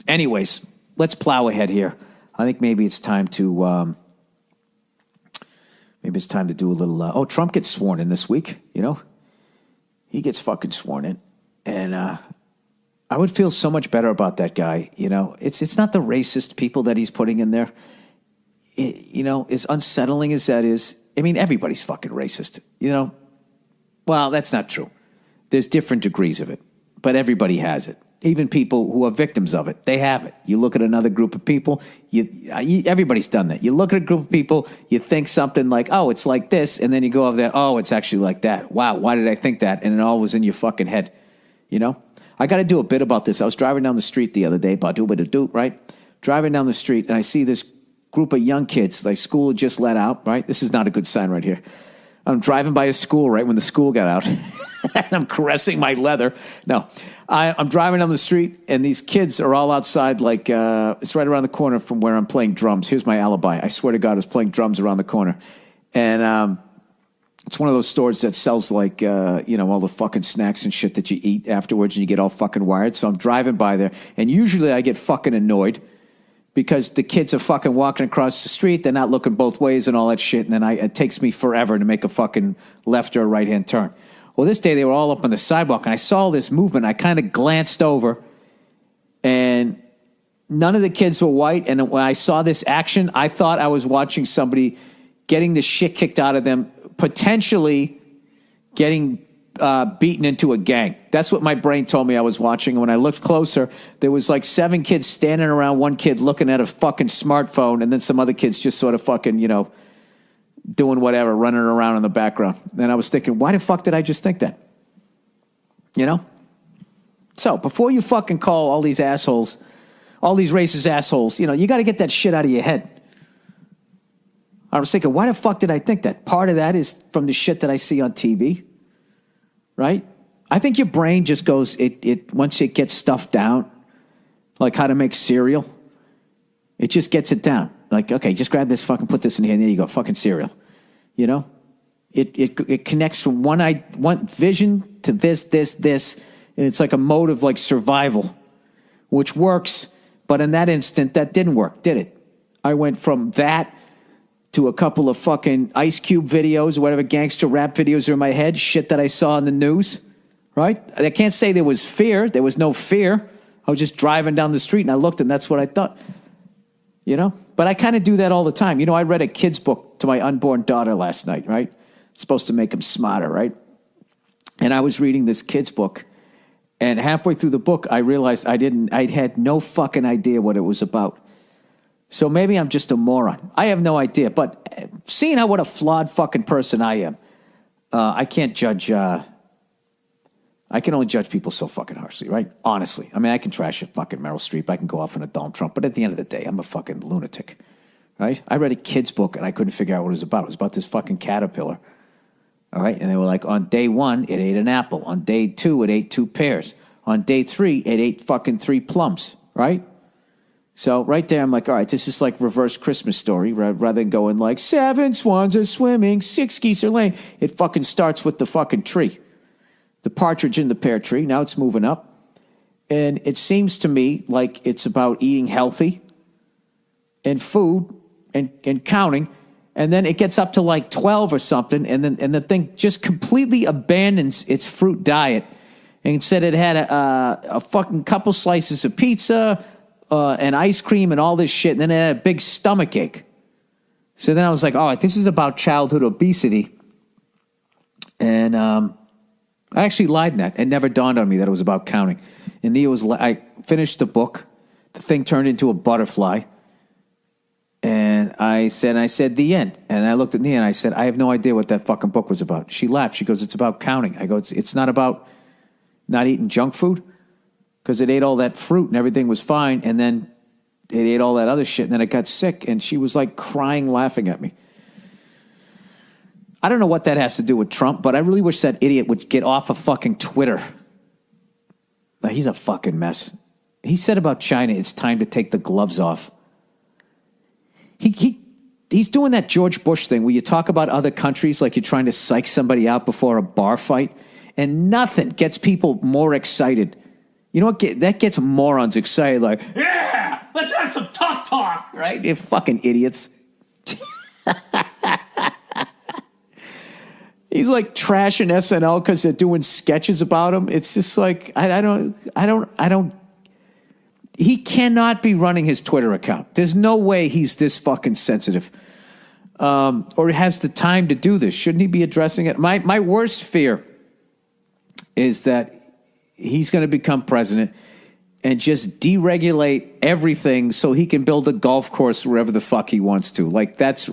Anyways, let's plow ahead here. I think maybe it's time to do a little. Trump gets sworn in this week. You know, he gets fucking sworn in, and I would feel so much better about that guy. You know, it's not the racist people that he's putting in there. You know, as unsettling as that is, I mean, everybody's fucking racist. You know, well, that's not true. There's different degrees of it, but everybody has it. Even people who are victims of it, they have it. You look at another group of people, everybody's done that. You look at a group of people, you think something like, oh, it's like this, and then you go over there, oh, it's actually like that. Wow, why did I think that? And it all was in your fucking head, you know? I got to do a bit about this. I was driving down the street the other day, right? Driving down the street, and I see this group of young kids, like school had just let out, right? This is not a good sign right here. I'm driving by a school right when the school got out, and I'm caressing my leather. No, I'm driving down the street, and these kids are all outside, like, it's right around the corner from where I'm playing drums. Here's my alibi. I swear to God, I was playing drums around the corner. And it's one of those stores that sells, like, all the fucking snacks and shit that you eat afterwards, and you get all fucking wired. So I'm driving by there, and usually I get fucking annoyed because the kids are fucking walking across the street. They're not looking both ways and all that shit. And then it takes me forever to make a fucking left or right-hand turn. Well, this day they were all up on the sidewalk, and I saw this movement. I kind of glanced over, and none of the kids were white. And when I saw this action, I thought I was watching somebody getting the shit kicked out of them, potentially getting beaten into a gang. That's what my brain told me I was watching. And when I looked closer, there was like 7 kids standing around, one kid looking at a fucking smartphone, and then some other kids just sort of fucking, doing whatever, running around in the background. And I was thinking, why the fuck did I just think that? You know? So before you fucking call all these assholes, all these racist assholes, you got to get that shit out of your head. I was thinking, why the fuck did I think that? Part of that is from the shit that I see on TV. Right? I think your brain just goes, once it gets stuff down, like how to make cereal, it just gets it down. Like, okay, just grab this, fucking put this in here, and there you go, fucking cereal. It connects from one vision to this, and it's like a mode of like survival, which works, but in that instant, that didn't work, did it? I went from that to a couple of fucking Ice Cube videos or whatever gangster rap videos are in my head, shit that I saw in the news, right? I can't say there was fear. There was no fear. I was just driving down the street, and I looked, and that's what I thought, But I kind of do that all the time. I read a kid's book to my unborn daughter last night, right? It's supposed to make him smarter, right? And I was reading this kid's book, and halfway through the book, I realized I had no fucking idea what it was about. So maybe I'm just a moron. I have no idea. But seeing what a flawed fucking person I am, I can't judge. I can only judge people so fucking harshly, right? Honestly. I mean, I can trash a fucking Meryl Streep. I can go off on a Donald Trump. But at the end of the day, I'm a fucking lunatic, right? I read a kid's book, and I couldn't figure out what it was about. It was about this fucking caterpillar, all right? And they were like, on day 1, it ate an apple. On day 2, it ate 2 pears. On day 3, it ate fucking 3 plums, right? So right there, I'm like, all right, this is like reverse Christmas Story, rather than going like 7 swans are swimming, 6 geese are laying. It fucking starts with the fucking tree, the partridge in the pear tree. Now it's moving up. And it seems to me like it's about eating healthy and food and counting. And then it gets up to like 12 or something. And the thing just completely abandons its fruit diet. And instead it had a fucking couple slices of pizza, and ice cream and all this shit, and then it had a big stomach ache. So then I was like, all right, this is about childhood obesity. And I actually lied in that. It never dawned on me that it was about counting. And I finished the book. The thing turned into a butterfly. And I said, the end. And I looked at Nia and I said, I have no idea what that fucking book was about. She laughed. She goes, it's about counting. I go, it's not about not eating junk food. Because it ate all that fruit and everything was fine. And then it ate all that other shit. And then it got sick. And she was like crying, laughing at me. I don't know what that has to do with Trump, but I really wish that idiot would get off of fucking Twitter. He's a fucking mess. He said about China, it's time to take the gloves off. He's doing that George Bush thing where you talk about other countries like you're trying to psych somebody out before a bar fight. And nothing gets people more excited You know what? That gets morons excited. Like, yeah, let's have some tough talk, right? You fucking idiots. He's like trashing SNL because they're doing sketches about him. It's just like, I don't. He cannot be running his Twitter account. There's no way he's this fucking sensitive. Or has the time to do this. Shouldn't he be addressing it? My worst fear is that he's going to become president and just deregulate everything so he can build a golf course wherever the fuck he wants to. Like, that's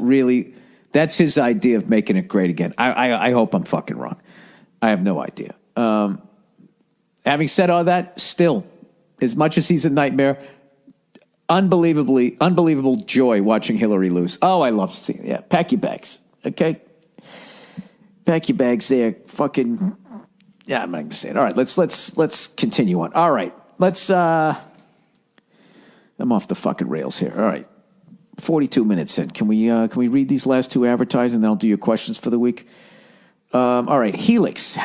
his idea of making it great again. I hope I'm fucking wrong. I have no idea. Having said all that, still, as much as he's a nightmare, unbelievable joy watching Hillary lose. Oh, I love seeing it. Yeah, pack your bags, okay? Pack your bags there. Fucking, yeah, I'm not going to say it. All right, let's continue on. All right, I'm off the fucking rails here. All right. 42 minutes in. Can we read these last two advertising, and then I'll do your questions for the week? All right, Helix.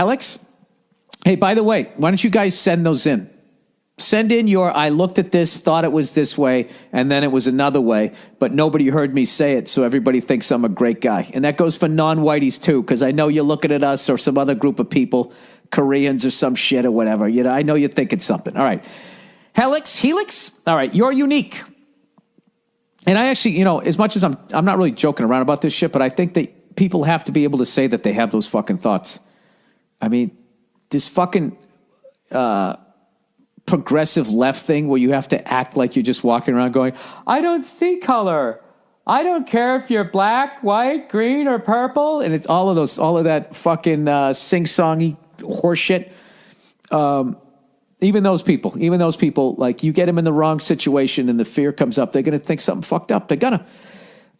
Hey, by the way, why don't you guys send those in? Send in your, I looked at this, thought it was this way, and then it was another way, but nobody heard me say it, so everybody thinks I'm a great guy. And that goes for non-whiteys, too, because I know you're looking at us or some other group of people, Koreans or some shit or whatever. You know, I know you're thinking something. All right. Helix. All right, you're unique. And I actually, you know, as much as I'm not really joking around about this shit, but I think that people have to be able to say that they have those fucking thoughts. I mean, this fucking progressive left thing where you have to act like you're just walking around going, I don't see color. I don't care if you're black, white, green, or purple. And it's all of that fucking sing-songy horseshit. Even those people, like, you get them in the wrong situation and the fear comes up, they're going to think something fucked up. They're going to.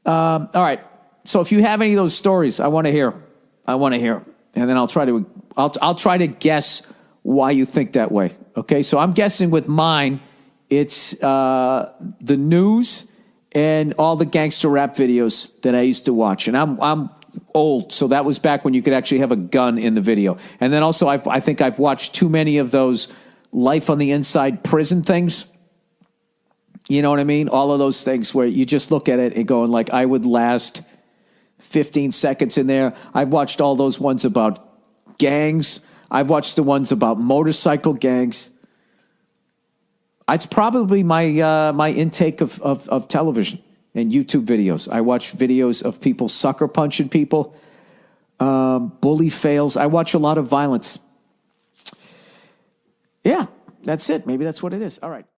All right. So if you have any of those stories, I want to hear. And then I'll try to guess why you think that way. Okay. So I'm guessing with mine, it's the news and all the gangster rap videos that I used to watch. And I'm old, so that was back when you could actually have a gun in the video. And then also I think I've watched too many of those Life on the Inside prison things. You know what I mean? All of those things where you just look at it and going like, I would last 15 seconds in there. I've watched all those ones about gangs. I've watched the ones about motorcycle gangs. It's probably my intake of television and YouTube videos. I watch videos of people sucker punching people, bully fails. I watch a lot of violence. Yeah, that's it. Maybe that's what it is. All right.